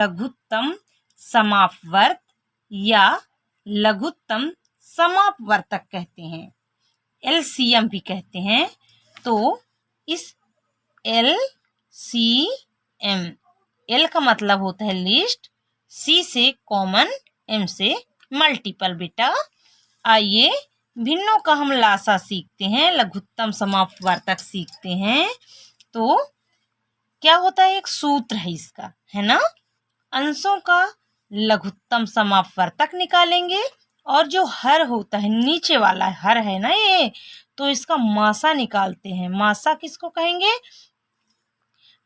लघुत्तम समापवर्त या लघुत्तम समापवर्तक कहते हैं, LCM भी कहते हैं। तो इस LCM, L का मतलब होता है लिस्ट, C से कॉमन, M से मल्टीपल। बेटा आइए भिन्नों का हम लासा सीखते हैं, लघुत्तम समापवर्तक सीखते हैं। तो क्या होता है, एक सूत्र है इसका, है ना। अंशों का लघुत्तम समापवर्तक निकालेंगे और जो हर होता है, नीचे वाला हर है ना ये, तो इसका मासा निकालते हैं। मासा किसको कहेंगे,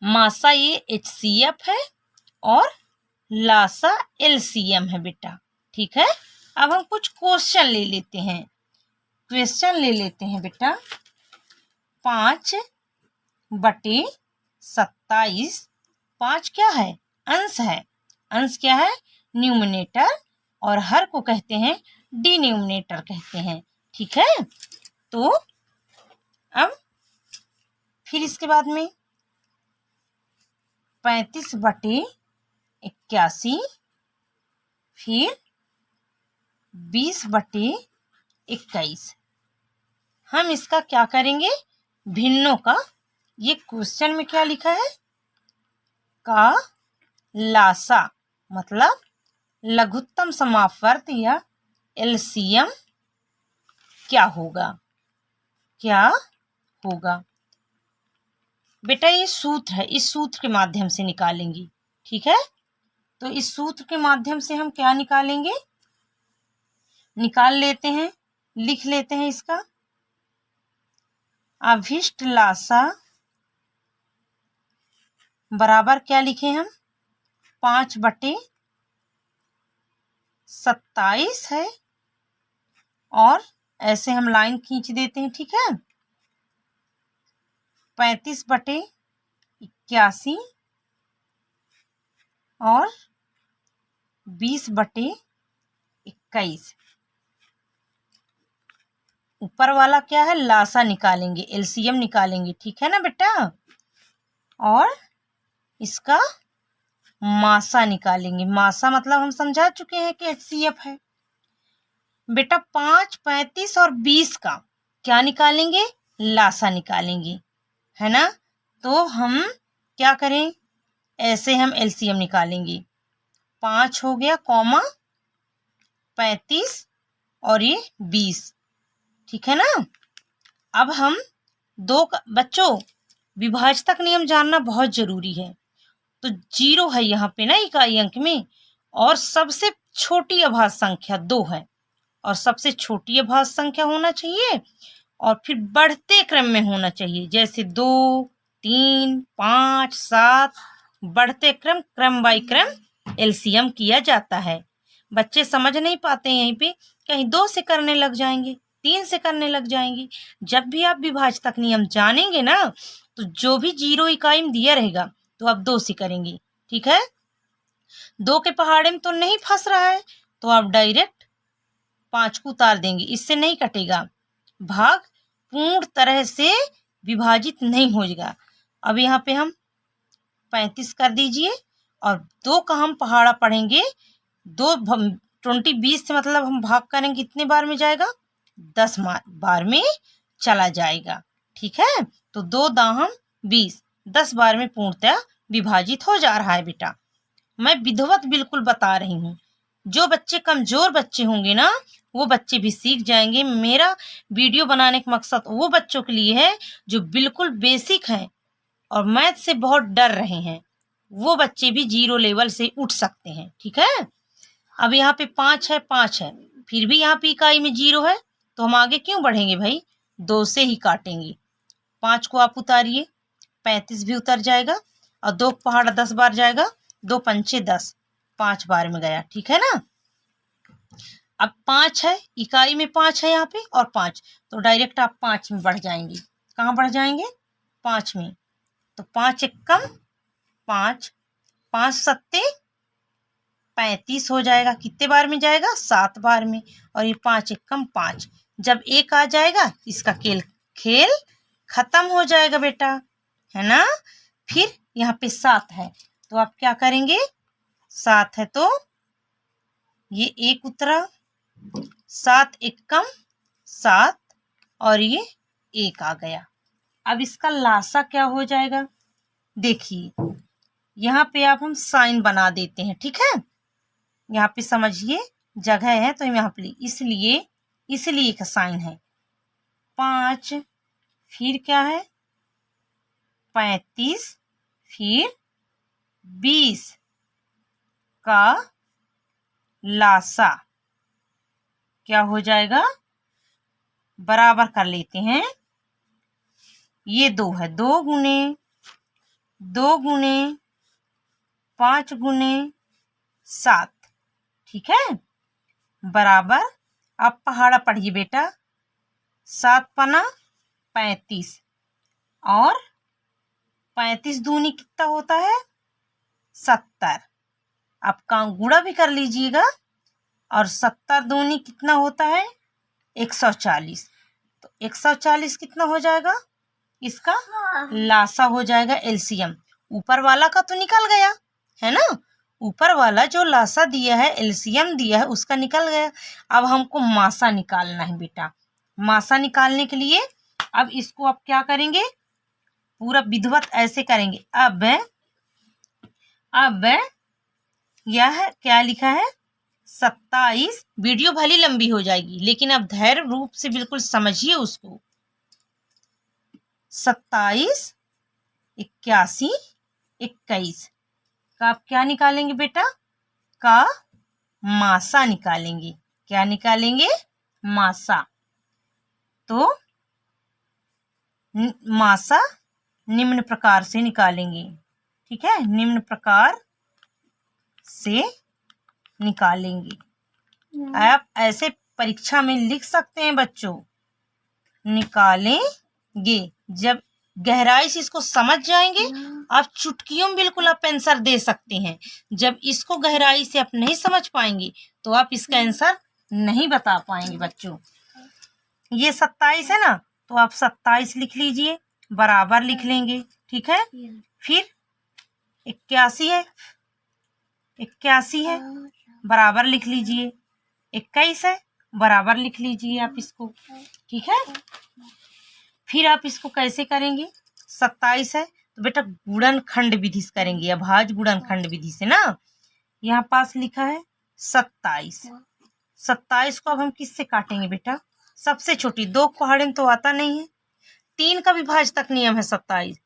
मासा ये HCF है और लासा LCM है बेटा। ठीक है, अब हम कुछ क्वेश्चन ले लेते हैं। बेटा 5/27, 5 क्या है, अंश है। अंश क्या है, न्यूमरेटर, और हर को कहते हैं डिनोमिनेटर कहते हैं। ठीक है, तो अब फिर इसके बाद में 35/81, फिर 20/21। हम इसका क्या करेंगे, भिन्नों का, ये क्वेश्चन में क्या लिखा है, का लासा मतलब लघुत्तम समापवर्त या LCM क्या होगा, बेटा ये सूत्र है, इस सूत्र के माध्यम से निकालेंगे। ठीक है, तो इस सूत्र के माध्यम से हम क्या निकालेंगे, निकाल लेते हैं, लिख लेते हैं इसका। अभिष्ट लासा बराबर क्या लिखे हम, 5/27 है, और ऐसे हम लाइन खींच देते हैं। ठीक है, 35/81 और 20/21। ऊपर वाला क्या है, लासा निकालेंगे, LCM निकालेंगे। ठीक है ना बेटा, और इसका मासा निकालेंगे। मासा मतलब हम समझा चुके हैं कि HCF है। बेटा 5, 35 और 20 का क्या निकालेंगे, लासा निकालेंगे, है ना। तो हम क्या करें, ऐसे हम LCM निकालेंगे। 5 हो गया, कॉमा 35 और ये 20। ठीक है ना। अब हम बच्चों विभाजक नियम जानना बहुत जरूरी है। तो 0 है यहाँ पे ना इकाई अंक में, और सबसे छोटी अभाज्य संख्या 2 है, और सबसे छोटी अभाज्य संख्या होना चाहिए, और फिर बढ़ते क्रम में होना चाहिए, जैसे 2, 3, 5, 7, बढ़ते क्रम बाई क्रम LCM किया जाता है। बच्चे समझ नहीं पाते हैं, यहीं पे कहीं 2 से करने लग जाएंगे, 3 से करने लग जाएंगे। जब भी आप विभाजक नियम जानेंगे ना, तो जो भी 0 इकाई में दिया रहेगा तो आप 2 से करेंगे। ठीक है, 2 के पहाड़े में तो नहीं फंस रहा है, तो आप डायरेक्ट 5 को उतार देंगे, इससे नहीं कटेगा, भाग पूर्ण तरह से विभाजित नहीं होगा। अब यहाँ पे हम 35 कर दीजिए, और 2 का हम पहाड़ा पढ़ेंगे। 20 से मतलब हम भाग करेंगे, कितने बार में जाएगा, 10 बार में चला जाएगा। ठीक है, तो 2 दाहम 20, 10 बार में पूर्णतः विभाजित हो जा रहा है। बेटा मैं विधिवत बिल्कुल बता रही हूँ, जो बच्चे कमजोर बच्चे होंगे ना, वो बच्चे भी सीख जाएंगे। मेरा वीडियो बनाने का मकसद वो बच्चों के लिए है जो बिल्कुल बेसिक हैं और मैथ से बहुत डर रहे हैं, वो बच्चे भी 0 लेवल से उठ सकते हैं। ठीक है, अब यहाँ पे 5 है, 5 है, फिर भी यहाँ पे इकाई में 0 है, तो हम आगे क्यों बढ़ेंगे भाई, 2 से ही काटेंगे। 5 को आप उतारिए, 35 भी उतर जाएगा, और 2 पहाड़ा 10 बार जाएगा, 2 पंचे 10, 5 बार में गया। ठीक है ना। अब 5 है, इकाई में 5 है यहाँ पे, और 5, तो डायरेक्ट आप 5 में बढ़ जाएंगे। कहाँ बढ़ जाएंगे, 5 में। तो 5 एकम 5, 5 सत्ते 35 हो जाएगा, कितने बार में जाएगा, 7 बार में, और ये 5 एकम 5। जब 1 आ जाएगा, इसका खेल खत्म हो जाएगा बेटा, है ना। फिर यहाँ पे 7 है, तो आप क्या करेंगे, 7 है तो ये 1 उतरा, 7 एकम 7 और ये 1 आ गया। अब इसका लासा क्या हो जाएगा, देखिए यहाँ पे आप हम साइन बना देते हैं, ठीक है। यहाँ पे समझिए जगह है तो यहाँ पे इसलिए का साइन है। 5 फिर क्या है 35 फिर 20 का लासा क्या हो जाएगा, बराबर कर लेते हैं। ये 2 है, 2 गुने 5 गुने 7, ठीक है, बराबर। अब पहाड़ा पढ़िए बेटा, 7 पना 35 और 35 दूनी कितना होता है 70। आप गुणा भी कर लीजिएगा, और 70 दूनी कितना होता है 140। तो 140 कितना हो जाएगा, इसका लासा हो जाएगा एलसीएम। ऊपर वाला का तो निकल गया है ना, ऊपर वाला जो लासा दिया है एलसीएम दिया है उसका निकल गया। अब हमको मासा निकालना है बेटा। मासा निकालने के लिए अब इसको आप क्या करेंगे, पूरा विधिवत ऐसे करेंगे। अब यह क्या लिखा है 27। वीडियो भली लंबी हो जाएगी लेकिन अब धैर्य रूप से बिल्कुल समझिए उसको। 27 81 21 का आप क्या निकालेंगे बेटा, का मासा निकालेंगे। क्या निकालेंगे, मासा। तो मासा निम्न प्रकार से निकालेंगे, ठीक है, निम्न प्रकार से निकालेंगे। आप ऐसे परीक्षा में लिख सकते हैं बच्चों, निकालेंगे। जब गहराई से इसको समझ जाएंगे आप चुटकियों में बिल्कुल आप आंसर दे सकते हैं। जब इसको गहराई से आप नहीं समझ पाएंगे तो आप इसका आंसर नहीं बता पाएंगे बच्चों। ये 27 है ना, तो आप 27 लिख लीजिए, बराबर लिख लेंगे, ठीक है। फिर 81 है बराबर लिख लीजिए। 21 है बराबर लिख लीजिए आप इसको, ठीक है। फिर आप इसको कैसे करेंगे, 27 है तो बेटा गुणनखंड विधि से करेंगे, अभाज्य गुणनखंड विधि से ना। यहाँ पास लिखा है 27 को अब हम किससे काटेंगे बेटा, सबसे छोटी 2 पहाड़े में तो आता नहीं है। 3 का विभाजक नियम है 27।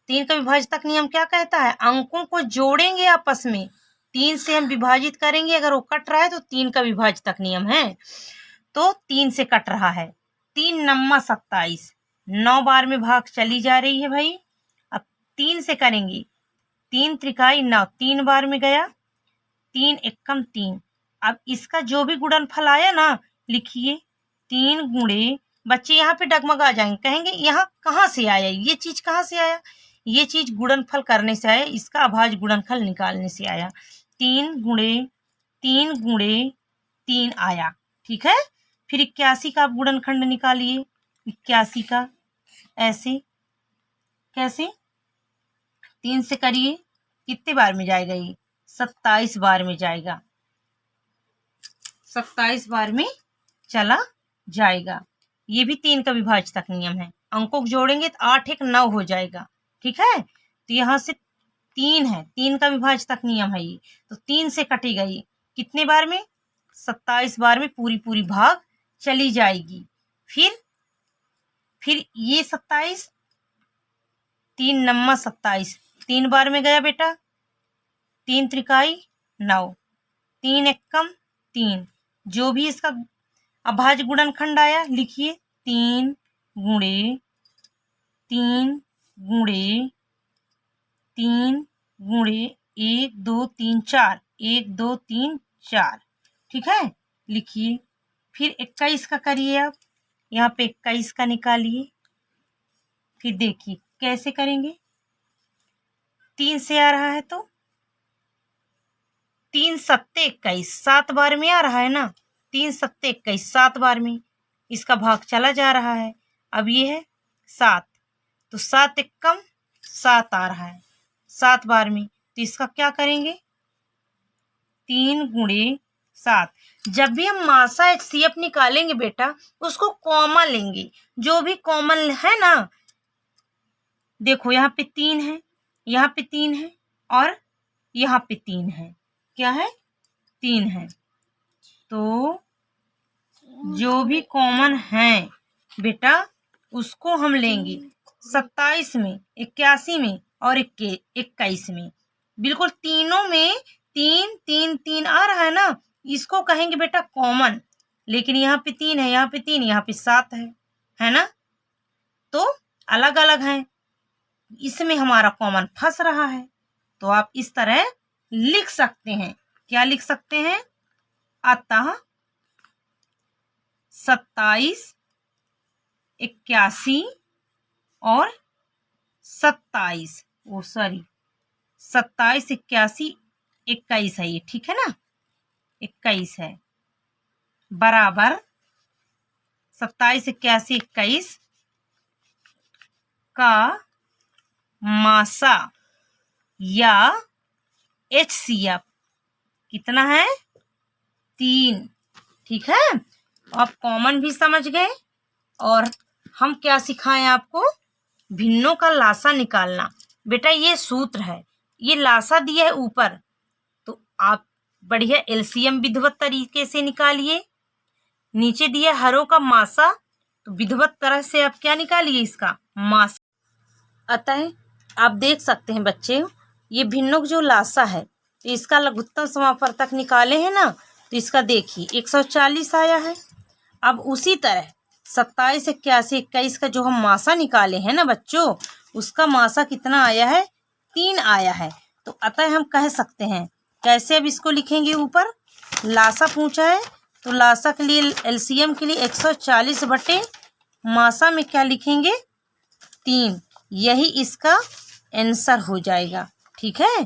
3 का विभाजक नियम क्या कहता है, अंकों को जोड़ेंगे आपस में, 3 से हम विभाजित करेंगे, अगर वो कट रहा है तो 3 का विभाजक नियम है। तो 3 से कट रहा है, 3 नम्मा 27, 9 बार में भाग चली जा रही है भाई। अब 3 से करेंगे, 3 त्रिकाई 9, 3 बार में गया, 3 एकम 3। अब इसका जो भी गुणनफल आया ना लिखिए, 3 गुणे, बच्चे यहाँ पे डगमगा जाएंगे, कहेंगे यहाँ कहाँ से आया, ये चीज कहाँ से आया, ये चीज गुणनफल करने से आया, इसका अभाज्य गुणनफल निकालने से आया। 3 गुणे 3 आया, ठीक है। फिर 81 का आप गुणनखंड निकालिए, 81 का ऐसे कैसे, 3 से करिए, कितने बार में जाएगा ये 27 बार में जाएगा, 27 बार में चला जाएगा। ये भी 3 का विभाजक नियम है, अंकों को जोड़ेंगे तो 8 एक 9 हो जाएगा, ठीक है। तो यहाँ से 3 है, 3 का विभाजक नियम है ये, तो 3 से कटेगा ये कितने बार में 27 बार में पूरी भाग चली जाएगी। फिर ये 27, 3 नम्मा 27, 3 बार में गया बेटा, 3 त्रिकाई 9, 3 एकम 3, जो भी इसका अभाज्य गुणनखंड आया लिखिए, 3 गुणे 1 2 3 4, 1 2 3 4, ठीक है, लिखिए। फिर 21 का करिए, आप यहाँ पे 21 का निकालिए। फिर देखिए कैसे करेंगे, 3 से आ रहा है तो 3 सत्ते 21, 7 बार में आ रहा है ना, 3 सत्ते 21, 7 बार में इसका भाग चला जा रहा है। अब ये है 7, तो 7 एकम 7 आ रहा है 7 बार में, तो इसका क्या करेंगे, 3 गुणे 7। जब भी हम मासा HCF निकालेंगे बेटा, उसको कॉमन लेंगे। जो भी कॉमन है ना, देखो यहाँ पे 3 है, यहाँ पे 3 है और यहाँ पे 3 है। क्या है? 3 है। तो जो भी कॉमन है बेटा, उसको हम लेंगे 27 में, 81 में और 21 में। बिल्कुल तीनों में 3 3 3 आ रहा है ना, इसको कहेंगे बेटा कॉमन। लेकिन यहाँ पे 3 है, यहाँ पे 3, यहाँ पे 7 है ना, तो अलग अलग हैं, इसमें हमारा कॉमन फंस रहा है। तो आप इस तरह लिख सकते हैं। क्या लिख सकते हैं? अतः 27, 81 और 27, 27, 81, 21 है ये, ठीक है ना, 21 है, बराबर 27, 81, 21 का मासा या HCF कितना है? 3। ठीक है, आप कॉमन भी समझ गए और हम क्या सिखाएं आपको? भिन्नों का लासा निकालना। बेटा ये सूत्र है, ये लासा दिया है ऊपर, तो आप बढ़िया LCM विधिवत तरीके से निकालिए। नीचे दिया हरों का मासा, तो विधिवत तरह से आप क्या निकालिए? इसका मासा। अतः आप देख सकते हैं बच्चे, ये भिन्नों का जो लासा है, तो इसका लघुत्तम समापवर्तक निकाले हैं ना, तो इसका देखिए 140 आया है। अब उसी तरह 27, 81, 21 का जो हम मासा निकाले हैं ना बच्चों, उसका मासा कितना आया है? 3 आया है। तो अतः हम कह सकते हैं, कैसे अब इसको लिखेंगे? ऊपर लासा पूछा है, तो लासा के लिए LCM के लिए 140 बटे मासा में क्या लिखेंगे? 3। यही इसका आंसर हो जाएगा। ठीक है।